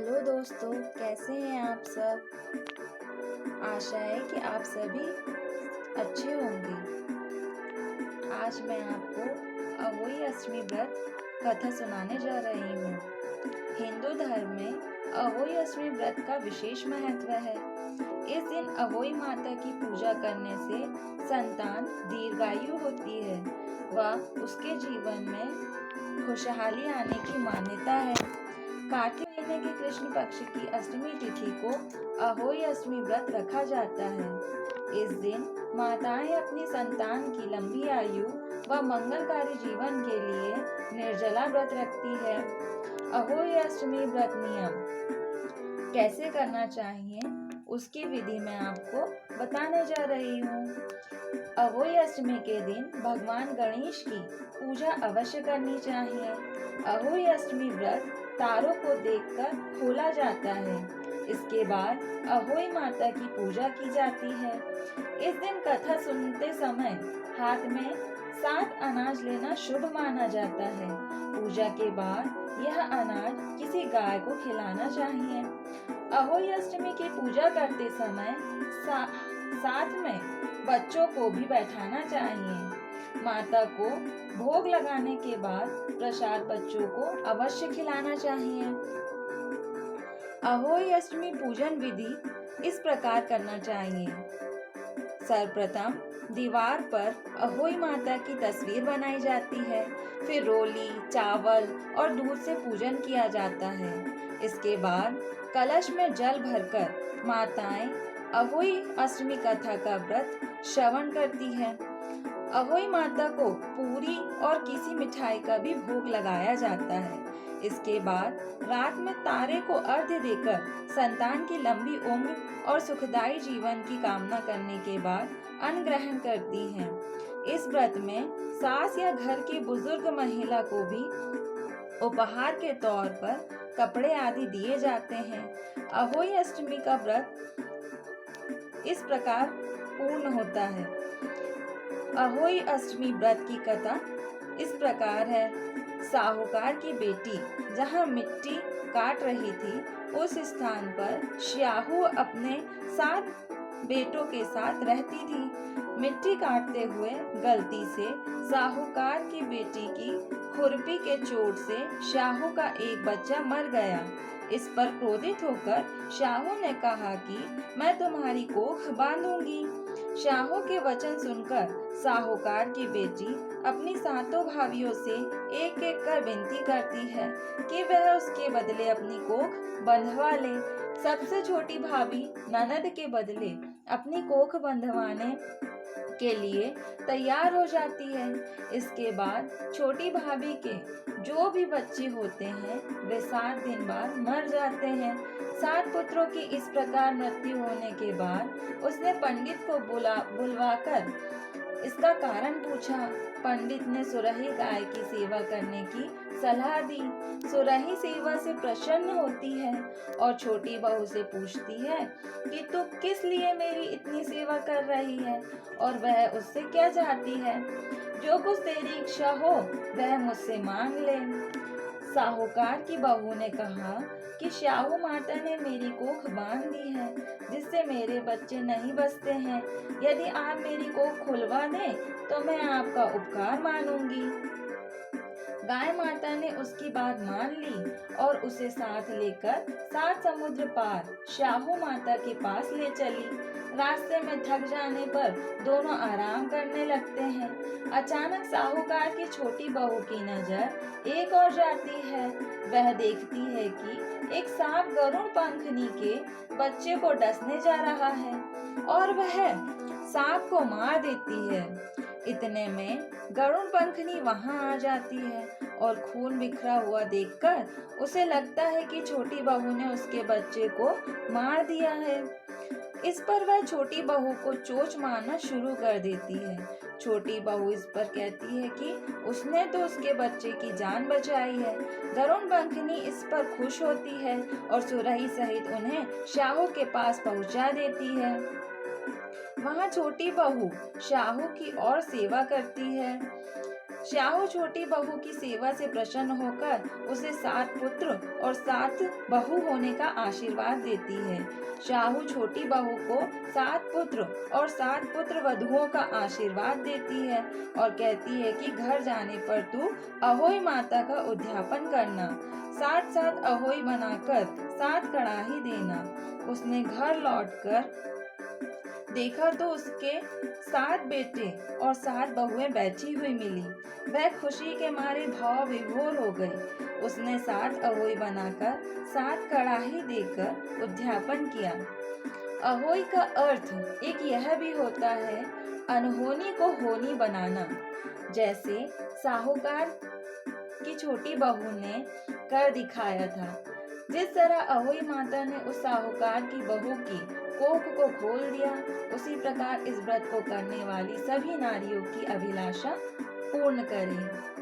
Hello दोस्तों, कैसे हैं आप सब। आशा है कि आप सभी अच्छे होंगे। आज मैं आपको अहोई अष्टमी व्रत कथा सुनाने जा रही हूँ। हिंदू धर्म में अहोई अष्टमी व्रत का विशेष महत्व है। इस दिन अहोई माता की पूजा करने से संतान दीर्घायु होती है व उसके जीवन में खुशहाली आने की मान्यता है। कार्तिक महीने के कृष्ण पक्ष की अष्टमी तिथि को अहोई अष्टमी व्रत रखा जाता है। इस दिन माताएं अपनी संतान की लंबी आयु व मंगलकारी जीवन के लिए निर्जला व्रत रखती है। अहोई अष्टमी व्रत नियम कैसे करना चाहिए उसकी विधि मैं आपको बताने जा रही हूँ। अहोई अष्टमी के दिन भगवान गणेश की पूजा अवश्य करनी चाहिए। अहोई अष्टमी व्रत तारों को देखकर खोला जाता है। इसके बाद अहोई माता की पूजा की जाती है। इस दिन कथा सुनते समय हाथ में 7 अनाज लेना शुभ माना जाता है। पूजा के बाद यह अनाज किसी गाय को खिलाना चाहिए। अहोई अष्टमी की पूजा करते समय साथ में बच्चों को भी बैठाना चाहिए। माता को भोग लगाने के बाद प्रसाद बच्चों को अवश्य खिलाना चाहिए। अहोई अष्टमी पूजन विधि इस प्रकार करना चाहिए। सर्वप्रथम दीवार पर अहोई माता की तस्वीर बनाई जाती है। फिर रोली, चावल और दूध से पूजन किया जाता है। इसके बाद कलश में जल भरकर माताएं अहोई अष्टमी कथा का व्रत श्रवण करती है। अहोई माता को पूरी और किसी मिठाई का भी भोग लगाया जाता है। इसके बाद रात में तारे को अर्घ्य देकर संतान की लंबी उम्र और सुखदायी जीवन की कामना करने के बाद अन्न ग्रहण करती हैं। इस व्रत में सास या घर की बुजुर्ग महिला को भी उपहार के तौर पर कपड़े आदि दिए जाते हैं। अहोई अष्टमी का व्रत इस प्रकार पूर्ण होता है। अहोई अष्टमी व्रत की कथा इस प्रकार है। साहूकार की बेटी जहाँ मिट्टी काट रही थी उस स्थान पर श्याहू अपने 7 बेटों के साथ रहती थी। मिट्टी काटते हुए गलती से साहूकार की बेटी की खुरपी के चोट से श्याहू का एक बच्चा मर गया। इस पर क्रोधित होकर श्याहू ने कहा कि मैं तुम्हारी कोख बांधूंगी। श्याहू के वचन सुनकर साहूकार की बेटी अपनी 7 भाभियों से एक एक कर विनती करती है कि वह उसके बदले अपनी कोख बंधवा ले। सबसे छोटी भाभी ननद के बदले अपनी कोख बंधवाने के लिए तैयार हो जाती है। इसके बाद छोटी भाभी के जो भी बच्चे होते हैं वे 7 दिन बाद मर जाते हैं। 7 पुत्रों की इस प्रकार मृत्यु होने के बाद उसने पंडित को बुलवाकर इसका कारण पूछा। पंडित ने सुरही गाय की सेवा करने की सलाह दी। सुरही सेवा से प्रसन्न होती है और छोटी बहू से पूछती है कि तू किस लिए मेरी इतनी सेवा कर रही है और वह उससे क्या चाहती है। जो कुछ तेरी इच्छा हो वह मुझसे मांग ले। साहूकार की बहू ने कहा कि श्याहू माता ने मेरी कोख बांध दी है जिससे मेरे बच्चे नहीं बचते हैं। यदि आप मेरी कोख खुलवा दें तो मैं आपका उपकार मानूंगी। गाय माता ने उसकी बात मान ली और उसे साथ लेकर 7 समुद्र पार श्याहू माता के पास ले चली। रास्ते में थक जाने पर दोनों आराम करने लगते हैं। अचानक साहूकार की छोटी बहू की नजर एक और जाती है। वह देखती है कि एक सांप गरुड़ पंखनी के बच्चे को डसने जा रहा है और वह सांप को मार देती है। इतने में गरुड़ पंखनी वहां आ जाती है और खून बिखरा हुआ देखकर उसे लगता है कि छोटी बहू ने उसके बच्चे को मार दिया है। इस पर वह छोटी बहू को चोंच मारना शुरू कर देती है। छोटी बहू इस पर कहती है कि उसने तो उसके बच्चे की जान बचाई है। गरुड़ पंखनी इस पर खुश होती है और सुरही सहित उन्हें श्याहू के पास पहुंचा देती है। वहां छोटी बहू श्याहू की और सेवा करती है। श्याहू छोटी बहू की सेवा से प्रसन्न होकर उसे 7 पुत्र और 7 बहू होने का आशीर्वाद देती है। श्याहू छोटी बहू को 7 पुत्र और 7 पुत्र वधुओं का आशीर्वाद देती है और कहती है कि घर जाने पर तू अहोई माता का उद्यापन करना, 7-7 अहोई बनाकर 7 कड़ाही देना। उसने घर लौटकर देखा तो उसके 7 बेटे और 7 बहुएं बैठी हुई मिली। वह खुशी के मारे भाव विभोर हो गई। उसने 7 अहोई बनाकर 7 कड़ाही देकर उद्यापन किया। अहोई का अर्थ एक यह भी होता है अनहोनी को होनी बनाना। जैसे साहूकार की छोटी बहू ने कर दिखाया था, जिस तरह अहोई माता ने उस साहूकार की बहू की कोख को खोल दिया, उसी प्रकार इस व्रत को करने वाली सभी नारियों की अभिलाषा पूर्ण करें।